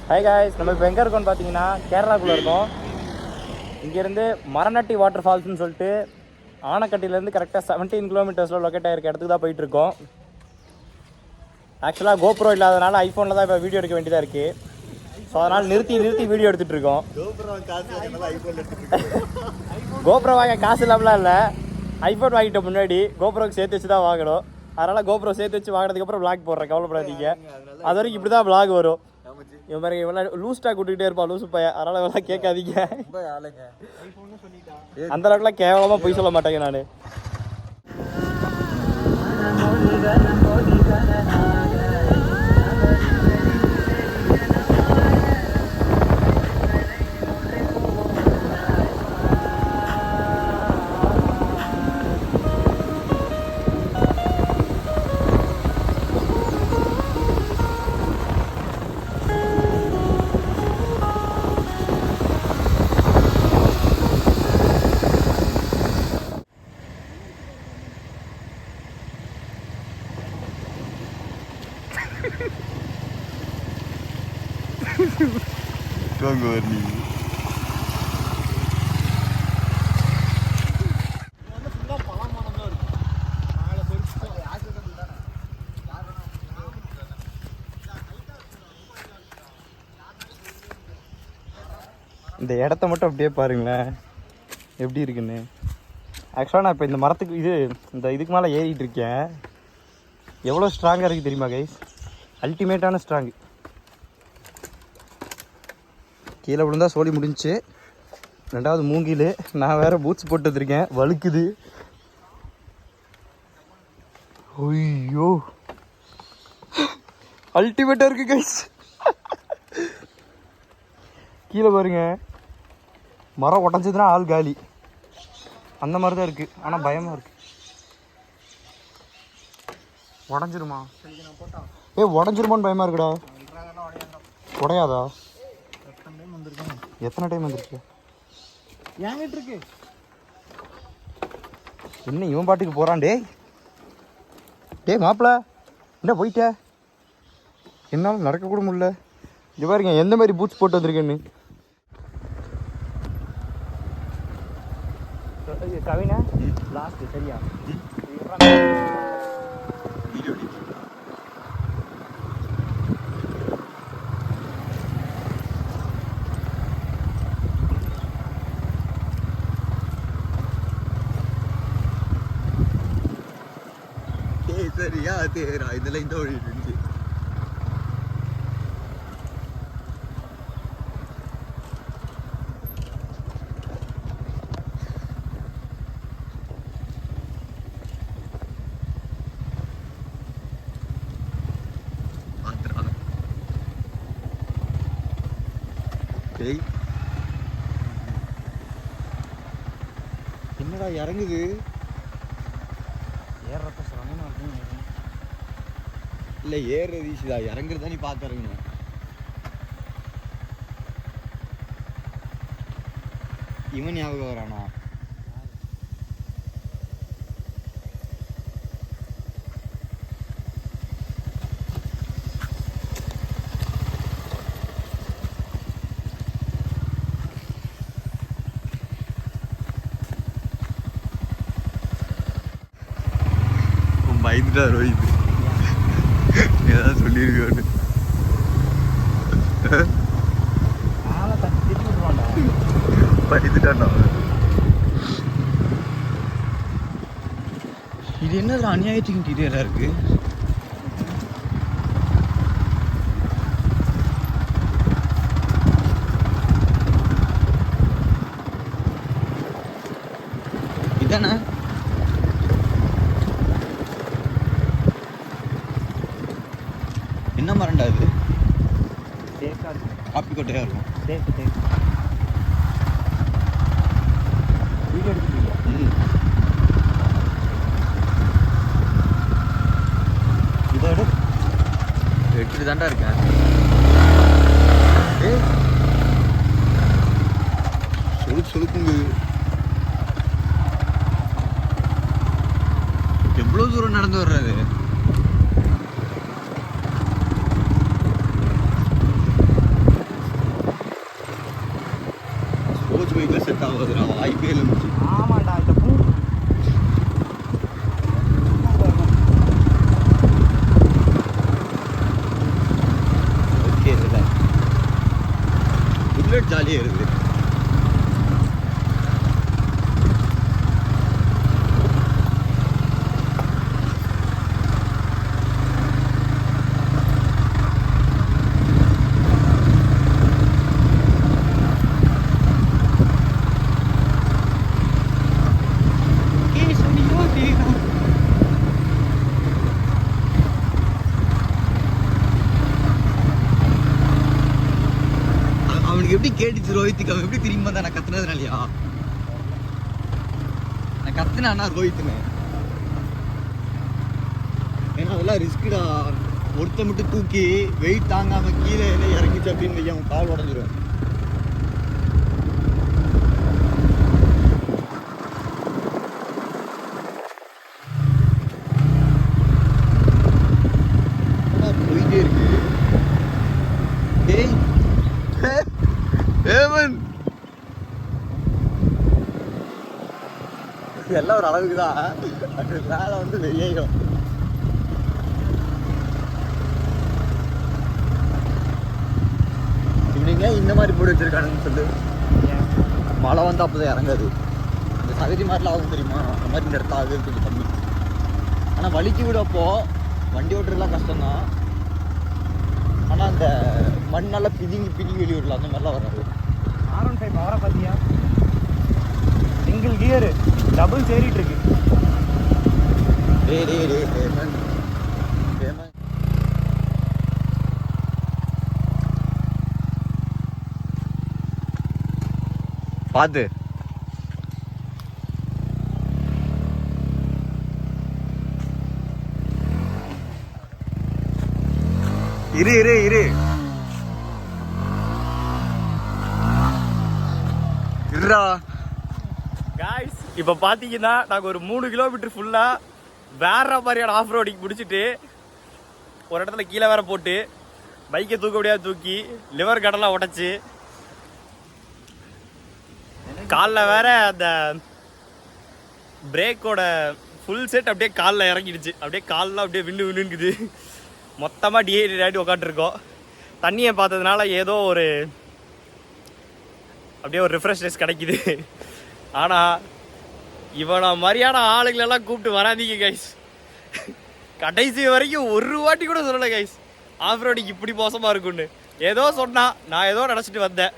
Hi guys, நம்ம இப்போ எங்கே இருக்கோம்னு பார்த்தீங்கன்னா கேரளாக்குள்ளே இருக்கோம். இங்கேருந்து மரநட்டி வாட்டர் ஃபால்ஸ்னு சொல்லிட்டு ஆனக்கட்டிலேருந்து கரெக்டாக 17 கிலோமீட்டர்ஸில் லொக்கேட் ஆகிருக்க இடத்துக்கு தான் போயிட்டுருக்கோம். ஆக்சுவலாக கோப்ரோ இல்லாதனால ஐஃபோனில் தான் இப்போ வீடியோ எடுக்க வேண்டியதாக இருக்குது. ஸோ அதனால் நிறுத்தி வீடியோ எடுத்துகிட்டு இருக்கோம். கோப்ரோ வாங்க காசு இல்லாமலாம் இல்லை, ஐஃபோன் வாங்கிட்ட முன்னாடி கோப்ரோக்கு சேர்த்து வச்சு தான் வாங்கணும். அதனால் கோப்ரோ சேர்த்து வச்சு வாங்கினதுக்கப்புறம் விளாக் போடுறேன், கவலைப்படாதீங்க. அது வரைக்கும் இப்படி தான் விளாக் வரும். இவன் மாதிரி இவெல்லாம் லூஸ்டாக கூட்டிகிட்டே இருப்பான், லூசு பையன். அதனால் இவெல்லாம் கேட்காதீங்க. அந்த அளவுக்குலாம் கேவலமாக போய் சொல்ல மாட்டேங்க நான். இந்த இடத்த மட்டும் அப்படியே பாருங்களேன் எப்படி இருக்குன்னு. ஆக்சுவலாக நான் இப்போ இந்த மரத்துக்கு இதுக்கு மேலே ஏறிட்டு இருக்கேன். எவ்வளோ ஸ்ட்ராங்காக இருக்குது தெரியுமா கைஸ்? அல்டிமேட்டான ஸ்ட்ராங்கு. கீழே விழுந்தா சோழி முடிஞ்சிச்சு. ரெண்டாவது மூங்கில், நான் வேறு பூட்ஸ் போட்டு வந்திருக்கேன், வழுக்குது. ஐயோ அல்டிமேட்டாக இருக்குது கைஸ். கீழே பாருங்க, மரம் உடஞ்சதுன்னா ஆள் காலி, அந்த மாதிரி தான் இருக்குது. ஆனால் பயமாக இருக்குது. உடஞ்சிருமா? உடஞ்சிருமான்னு பயமாக இருக்குடா. உடையாதா? எத்தனை டைம் வந்துருக்கு? ஏங்கிட்டு இருக்கு என்ன இவன் பாட்டுக்கு போகிறான்? டே மாப்பிள்ள, என்ன போயிட்ட? என்னால் நடக்க கூட முடியல. இது பாருங்க எந்த மாதிரி பூட்ஸ் போட்டு வந்திருக்கேன்னு. கவினா லாஸ்ட் சரியா? சரியா தேரா இதுல இந்த வழி இருந்துச்சு. என்னடா இறங்குது? ஏறப்ப சிரமமாக இருக்குன்னு இல்லை, ஏறுறது ஈஸிதா, இறங்குறதா நீ பார்த்து இறங்கணும். இவன் ஞாபகம் வரானா? பயந்துட்டா ரோஹித், ஏதாவது சொல்லியிருக்கோன்னு. பயந்துட்டான்டா. இது என்னது அநியாயத்துக்கு இன்டீரியரா இருக்கு? இதானே என்ன மரண்டா இது? காப்பி கொட்டையா இருக்கும். இதோட எடுத்துட்டு தாண்டா இருக்கேன். சொலுக்குங்க. எவ்வளோ தூரம் நடந்து வர்றது? பைக்கில் செட் ஆகுது நான் வாய்ப்பே இல்லை முடிச்சு. ஆமாண்டா இந்த பூ ஓகே இல்லை புல்லட் ஜாலியாக இருக்குது. அவனுக்கு எப்படி கேட்டுச்சு ரோஹித்துக்கு? அவன் எப்படி திரும்பி வந்தா நான் கத்துனதுனாலயா? நான் கத்துனா ரோஹித்துன்னு ஏன்னா அதெல்லாம் ரிஸ்க்குடா. ஒருத்த மட்டும் தூக்கி வெயிட் தாங்காம கீழே என்ன இறங்கிச்சு அப்படின்னு அவன் கால் உடஞ்சிரும். போயிட்டே இருக்கு. ஏய் ஏமன் எல்லாம் ஒரு அளவுக்கு தான். அது மேலே வந்து வெய்யும். இவனுங்க இந்த மாதிரி போட்டு வச்சிருக்கானுன்னு சொல்லு. மழை வந்து அப்போதான் இறங்காது. அந்த சகதி மாதிரிலாம் ஆகும் தெரியுமா? அந்த மாதிரி இந்த இடத்துல ஆகுது கொஞ்சம் கம்மி. ஆனால் வலிக்கு விடப்போ வண்டி ஓட்டுறதுலாம் கஷ்டம்தான். ஆனால் அந்த மண்ணெல்லாம் பிதுங்கி வெளியூரில் அந்த மாதிரிலாம் வராது. R15 பவரை பார்த்தியா? சிங்கிள் கியரு டபுள் சேரிட்டு இருக்கு. பார்த்து இரு இரு இரு இருடா. காய்ஸ் இப்போ பார்த்தீங்கன்னா நாங்கள் ஒரு 3 கிலோமீட்டர் ஃபுல்லாக வேற மாதிரியான ஆஃப் ரோடிங் முடிச்சுட்டு ஒரு இடத்துல கீழே வேற போட்டு பைக்கை தூக்க முடியாது தூக்கி லிவர் கடலாம் உடச்சி காலில் வேற அந்த பிரேக்கோட ஃபுல் செட் அப்படியே காலில் இறங்கிடுச்சு. அப்படியே கால்லாம் அப்படியே விண்டு விண்டுங்குது. மொத்தமாக டிஹைட்ரேட் ஆகிட்டு உட்காந்துருக்கோம். தண்ணியை பார்த்ததுனால ஏதோ ஒரு அப்படியே ஒரு ரிஃப்ரெஷ்னஸ் கிடைக்குது. ஆனால் இவனை மாதிரியான ஆளுங்களெல்லாம் கூப்பிட்டு வராதீங்க கைஸ். கடைசி வரைக்கும் ஒரு வாட்டி கூட சொல்லலை கைஸ் ஆஃப் ரோடிங் இப்படி மோசமாக இருக்குன்னு. ஏதோ சொன்னா நான் ஏதோ நினச்சிட்டு வந்தேன்.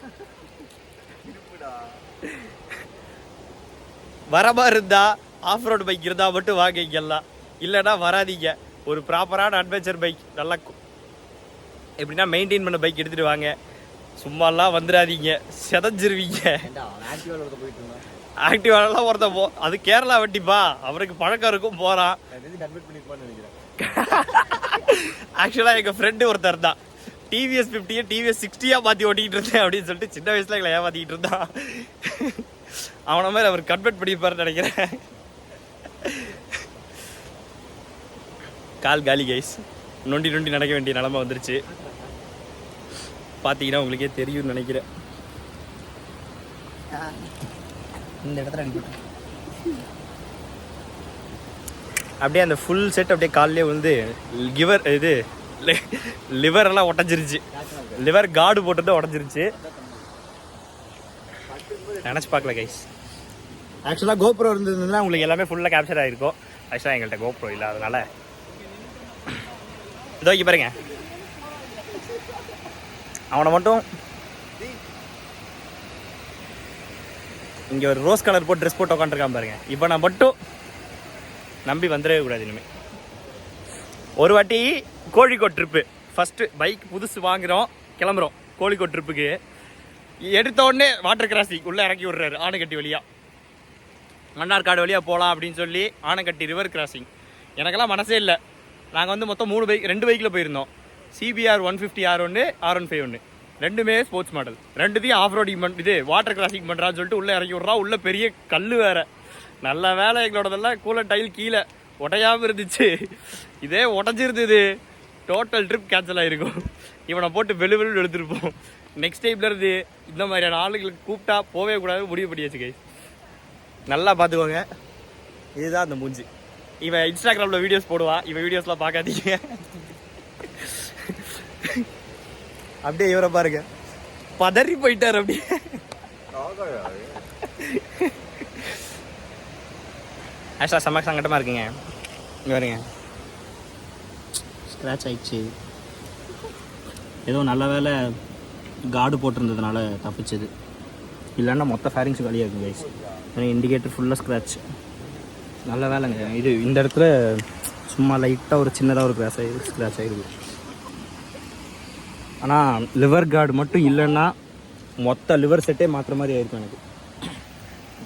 வர மாதிரி இருந்தா ஆஃப் ரோடு பைக் இருந்தால் மட்டும் வாங்க இங்கெல்லாம். இல்லைன்னா வராதீங்க. ஒரு ப்ராப்பரான அட்வென்ச்சர் பைக் நல்லா எப்படின்னா மெயின்டைன் பண்ண பைக் எடுத்துகிட்டு வாங்க. சும்மாலாம் வந்துடாதீங்க, செதஞ்சிருவீங்க. ஆக்டிவாலாம் ஒருத்தன் அது கேரளா வண்டிப்பா, அவருக்கு பழக்கம் இருக்கும் போகிறான். ஆக்சுவலாக எங்கள் ஃப்ரெண்டு ஒருத்தர் தான் டிவிஎஸ் 50 டிவிஎஸ் 60 மாற்றி ஓட்டிக்கிட்டு இருந்தேன் அப்படின்னு சொல்லிட்டு சின்ன வயசில் எங்களை ஏமாற்றிக்கிட்டு இருந்தான். அவனை மாதிரி அவர் கன்வெர்ட் பண்ணியிருப்பாருன்னு நினைக்கிறேன். கால் காலி கைஸ், நொண்டி நொண்டி நடக்க வேண்டிய நிலமை வந்துருச்சு. பார்த்தீங்கன்னா உங்களுக்கே தெரியும்னு நினைக்கிறேன். இந்த இடத்துல அப்படியே அந்த ஃபுல் செட் அப்படியே காலிலே வந்து லிவர் எல்லாம் உடஞ்சிருச்சு. லிவர் கார்டு போட்டது உடஞ்சிருச்சு. நினச்சி பார்க்கல கைஸ். ஆக்சுவலாக கோப்ரோ இருந்ததுன்னா உங்களுக்கு எல்லாமே ஃபுல்லாக கேப்சர் ஆகிருக்கும். ஆக்சுவலாக எங்கள்கிட்ட கோப்ரோ இல்லை, அதனால இதோ இங்கே பாருங்க. அவனை மட்டும் இங்கே ஒரு ரோஸ் கலர் போட்டு ட்ரெஸ் போட்டு உட்காந்துருக்கான் பாருங்க. இப்போ நான் மட்டும் நம்பி வந்துடவே கூடாது இனிமேல். ஒரு வாட்டி கோழிக்கோட் ட்ரிப்பு ஃபஸ்ட்டு பைக் புதுசு வாங்குகிறோம், கிளம்புறோம் கோழிக்கோட் ட்ரிப்புக்கு. எடுத்த உடனே வாட்டர் கிராசிங் உள்ளே இறக்கி விட்றாரு ஆனைக்கட்டி வழியாக. மன்னார்காடு வழியாக போகலாம் அப்படின்னு சொல்லி ஆனைக்கட்டி ரிவர் கிராசிங். எனக்கெல்லாம் மனசே இல்லை. நாங்கள் வந்து மொத்தம் 2 பைக்கில் போயிருந்தோம். CBR 150 R1, R15 ஒன்று, ரெண்டுமே ஸ்போர்ட்ஸ் மாடல். ரெண்டுத்தையும் ஆஃப் ரோடிங் வாட்டர் கிராசிங் பண்ணுறான்னு சொல்லிட்டு உள்ளே இறக்கி விட்றா. உள்ளே பெரிய கல் வேறு. நல்ல வேலை எங்களோடதெல்லாம் கூலர் டைல் கீழே உடையாமல் இருந்துச்சு. இதே உடஞ்சிருந்தது டோட்டல் ட்ரிப் கேன்சல் ஆகிருக்கும். இவனை போட்டு வெளு எடுத்துருப்போம். நெக்ஸ்ட் டைம்ல இருந்து இந்த மாதிரியான ஆளுங்களுக்கு கூப்பிட்டா போவே கூடாது முடிவு பண்ணியாச்சு கைஸ். நல்லா பார்த்துக்கோங்க. இதுதான் அந்த மூஞ்சி. இவன் இன்ஸ்டாகிராமில் வீடியோஸ் போடுவான். இவன் வீடியோஸ்லாம் பார்க்காதீங்க. அப்படியே இவரை பாருங்க, பதறி போயிட்டார் அப்படியே. ஆக்சுவலாக செம்ம சங்கட்டமாக இருக்குங்க. இங்கே வருங்க, ஸ்க்ராட்ச் ஆயிடுச்சு. ஏதோ நல்ல வேலை கார்டு போட்டிருந்ததுனால தப்பிச்சது. இல்லைன்னா மொத்த ஃபேரிங்ஸ் காலியாக இருக்கும் கைஸ். ஏன்னா இண்டிகேட்டர் ஃபுல்லாக ஸ்க்ராட்ச். நல்ல வேலைங்க. இது இந்த இடத்துல சும்மா லைட்டாக ஒரு சின்னதாக ஒரு ஸ்க்ராட்ச் ஆகிருக்கு. ஆனால் லிவர் கார்டு மட்டும் இல்லைன்னா மொத்த லிவர் செட்டே மாற்றுற மாதிரி ஆயிருக்கும் எனக்கு.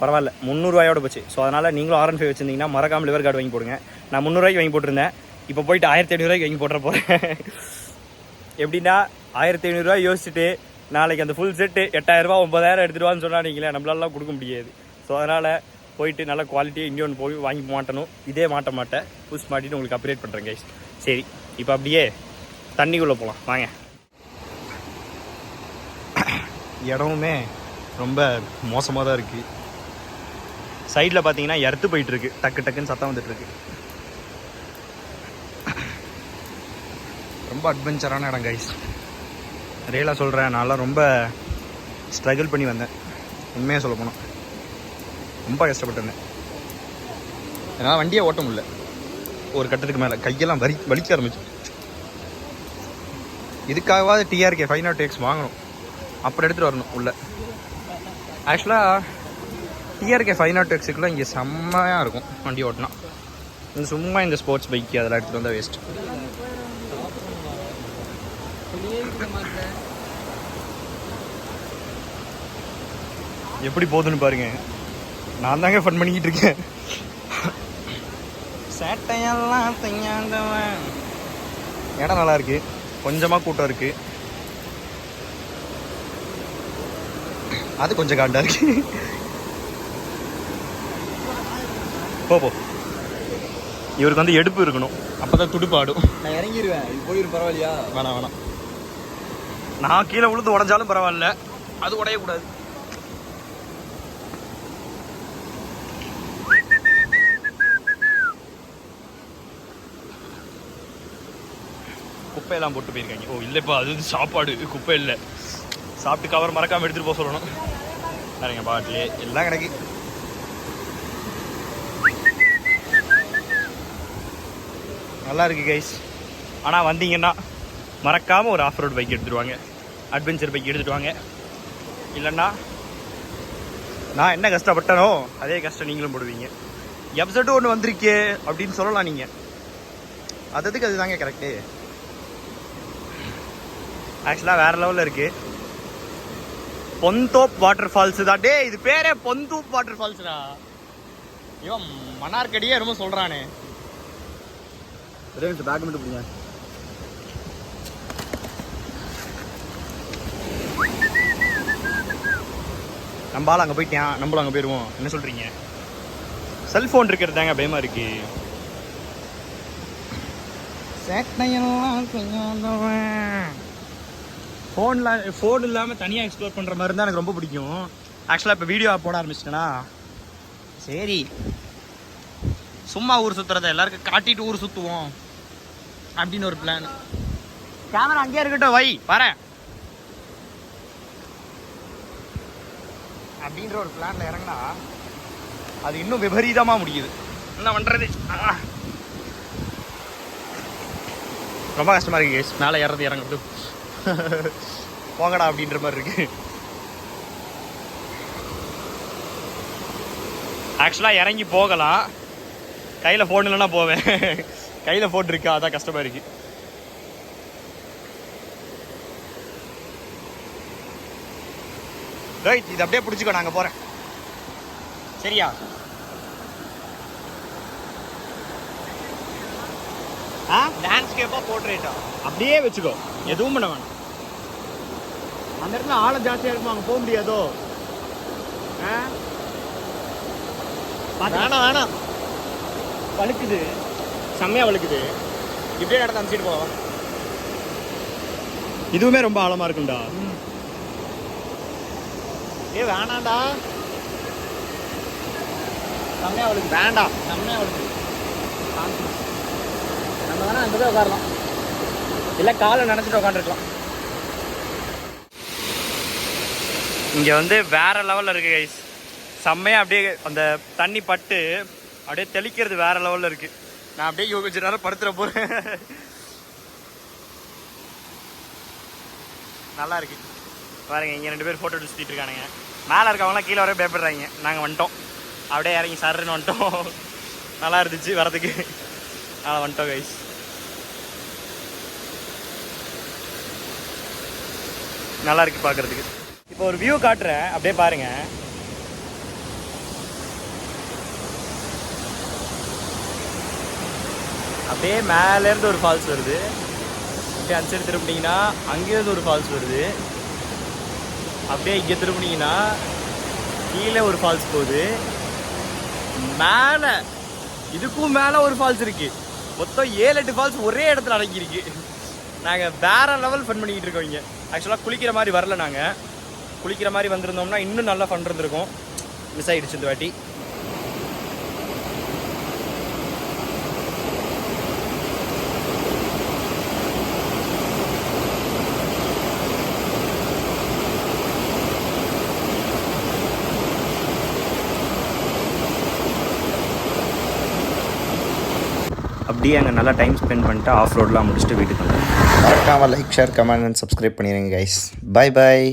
பரவாயில்ல, 300 ரூபாயோட போச்சு. ஸோ அதனால் நீங்களும் R15 வச்சுருந்தீங்கன்னா மறக்காமல் லிவர் கார்டு வாங்கி போடுங்க. நான் 300 ரூபாய்க்கு வாங்கி போட்டிருந்தேன். இப்போ போயிட்டு 1500 ரூபாய்க்கு வாங்கி போட்டுற போகிறேன். எப்படின்னா 1500 ரூபாய் யோசிச்சுட்டு நாளைக்கு அந்த ஃபுல் செட்டு 8000 ரூபா 9000 எடுத்துகிட்டு சொன்னால் நீங்களே நம்மளாலாம் கொடுக்க முடியாது. ஸோ அதனால் போயிட்டு நல்ல குவாலிட்டியாக இந்தியன் போய் வாங்கி மாட்டணும். இதே மாட்ட மாட்டேன், புஷ் மாட்டிட்டு உங்களுக்கு அப்டேட் பண்ணுறேன் கைஸ். சரி, இப்போ அப்படியே தண்ணிக்குள்ளே போகலாம் வாங்க. இடமுமே ரொம்ப மோசமாக தான் இருக்குது. சைடில் பார்த்தீங்கன்னா எர்த்து போயிட்டுருக்கு, டக்கு டக்குன்னு சத்தம் வந்துட்டுருக்கு. ரொம்ப அட்வென்ச்சரான இடம் கைஸ். ரியலாக சொல்கிறேன், நான்லாம் ரொம்ப ஸ்ட்ரகிள் பண்ணி வந்தேன். உண்மையாக சொல்ல போனோம், ரொம்ப கஷ்டப்பட்டிருந்தேன். என்னால் வண்டியை ஓட்ட முடியல. ஒரு கட்டத்துக்கு மேலே கையெல்லாம் வலிக்க ஆரம்பிச்சு. இதுக்காகவாது TRK 500X வாங்கணும், அப்புறம் எடுத்துகிட்டு வரணும் உள்ள. ஆக்சுவலாக TRK 500Xக்குலாம் இங்கே செம்மையாக இருக்கும் வண்டி ஓட்டினா. இந்த சும்மா இந்த ஸ்போர்ட்ஸ் பைக்கு அதெல்லாம் எடுத்துகிட்டு வந்தால் வேஸ்ட். எப்படி போகுதுன்னு பாருங்க. நான் தாங்க ஃபன் பண்ணிக்கிட்டு இருக்கேன். சேட்டையெல்லாம் தையாண்டவன். இடம் நல்லா இருக்கு, கொஞ்சமாக கூட்டம் இருக்கு. அது கொஞ்சம் காண்டா இருக்கு. போ, இவருக்கு வந்து எடுப்பு இருக்கணும், அப்பதான் துடுப்பாடும். நான் இறங்கிடுவேன். இது போயிடும், பரவாயில்லையா? வேணாம். நான் கீழே விழுந்து உடஞ்சாலும் பரவாயில்ல, அது உடையக்கூடாது. குப்பையெல்லாம் போட்டு போயிருக்காங்க. ஓ இல்லைப்பா, அது சாப்பாடு, குப்பை இல்லை. சாப்பிட்டு கவர் மறக்காமல் எடுத்துகிட்டு போக சொல்லணும். நிறைய பாட்டிலே எல்லாம் கிடக்கு. நல்லா இருக்கு கைஸ். ஆனால் வந்தீங்கன்னா மறக்காமல் ஒரு ஆஃப் ரோட் பைக் எடுத்துகிட்டு வாங்க, அட்வென்ச்சர் பைக் எடுத்துகிட்டு வாங்க. இல்லைன்னா நான் என்ன கஷ்டப்பட்டனோ அதே கஷ்டம் நீங்களும் போடுவீங்க. எபிசோடு ஒன்று வந்திருக்கே அப்படின்னு சொல்லலாம் நீங்கள். அதுக்கு அது தாங்க கரெக்டு. ஆக்சுவலாக வேறு லெவலில் இருக்குது. பொந்தோப் வாட்டர் ஃபால்ஸு தான். டே, இது பேரே பொந்தோப் வாட்டர் ஃபால்ஸ்டா. இவன் மன்னார்கடியே ரொம்ப சொல்கிறானே. பேக் மட்டும் பிடிங்க. நம்மளால அங்கே போயிட்டேன், நம்மளும் அங்கே போயிடுவோம். என்ன சொல்கிறீங்க? செல்ஃபோன் இருக்கிறது தாங்க பயமாக இருக்கு. ஃபோன் இல்லாமல் தனியாக எக்ஸ்ப்ளோர் பண்ணுற மாதிரி தான் எனக்கு ரொம்ப பிடிக்கும். ஆக்சுவலாக இப்போ வீடியோ போட ஆரம்பிச்சிட்டேன்னா சரி சும்மா ஊர் சுற்றுறத எல்லாருக்கும் காட்டிட்டு ஊர் சுற்றுவோம் அப்படின்னு ஒரு பிளான். கேமரா அங்கேயே இருக்கட்டும், வை வரேன் அப்படின்ற ஒரு பிளான்ல இறங்கினா அது இன்னும் விபரீதமாக முடியுது. என்ன பண்ணுறது? ரொம்ப கஷ்டமாக இருக்கு கேஸ். மேலே ஏறது இறங்குறது போங்கடா அப்படின்ற மாதிரி இருக்கு. ஆக்சுவலாக இறங்கி போகலாம், கையில் ஃபோன் இல்லைன்னா போவேன். கையில் ஃபோன் இருக்கா, அதான் கஷ்டமாக இருக்கு. ரைட், இது அப்படியே பிடிச்சிக்கோ, நாங்கள் போகிறேன். சரியா? லேண்ட்ஸ்கேப்பாக போர்ட்ரேட்டா அப்படியே வச்சுக்கோ, எதுவும் பண்ண வேணாம். அந்த இடத்துல ஆழம் ஜாஸ்தியாக இருக்கும், அங்கே போக முடியாதோ? வேணாம், வழுக்குது, செம்மையாக வழுக்குது. இப்படியே நடந்து அனுப்பிச்சிட்டு போவோம். இதுவுமே ரொம்ப ஆழமா இருக்கும்டா. வேணாண்டா, செம்மையா அவளுக்கு வேண்டாம், செம்மையா அவளுக்கு. நம்ம வேணா அங்கே போய் உட்காரலாம், இல்லை காலை நினச்சிட்டு உட்காந்துருக்கலாம். இங்கே வந்து வேற லெவலில் இருக்குது கைஸ். செம்மையாக அப்படியே அந்த தண்ணி பட்டு அப்படியே தெளிக்கிறது வேற லெவலில் இருக்குது. நான் அப்படியே கொஞ்ச நேரம் படுத்துற போகிறேன். நல்லா இருக்கு பாருங்க. இங்கே 2 பேர் ஃபோட்டோ எடுத்து சுற்றிட்டு இருக்கானுங்க. மேலே இருக்கவங்களாம் கீழே வர பயப்படுறாங்க. நாங்கள் வந்துட்டோம், அப்படியே இறங்கி சர்ன்னு வந்துட்டோம். நல்லா இருந்துச்சு வரதுக்கு, நல்லா வந்துட்டோம் கைஸ். நல்லா இருக்கு பார்க்குறதுக்கு. இப்போ ஒரு வியூ காட்டுறேன், அப்படியே பாருங்க. அப்படியே மேலேருந்து ஒரு ஃபால்ஸ் வருது, அப்படியே அந்த சைடு திரும்பினீங்கன்னா அங்கேருந்து ஒரு ஃபால்ஸ் வருது, அப்படியே இங்கே திரும்பினீங்கன்னா கீழே ஒரு ஃபால்ஸ் போகுது, மேலே இதுக்கும் மேலே ஒரு ஃபால்ஸ் இருக்குது. மொத்தம் 7-8 ஃபால்ஸ் ஒரே இடத்துல அடங்கியிருக்கு. நாங்கள் வேற லெவல் ஃபன் பண்ணிக்கிட்டு இருக்கோம் இங்கே. ஆக்சுவலாக குளிக்கிற மாதிரி வரல, நாங்கள் குளிக்கிற மாதிரி வந்திருந்தோம்னா இன்னும் நல்லா ஃபன் இருந்திருக்கும். மிஸ் ஆகிடுச்சு இந்த வாட்டி. அப்படியே அங்கே நல்லா டைம் ஸ்பெண்ட் பண்ணிட்டு ஆஃப் ரோட்லாம் முடிச்சுட்டு வீட்டுக்கு வந்தோம். மறக்காமல் like, share, comment and subscribe பண்ணிடுங்க கைஸ். Bye bye.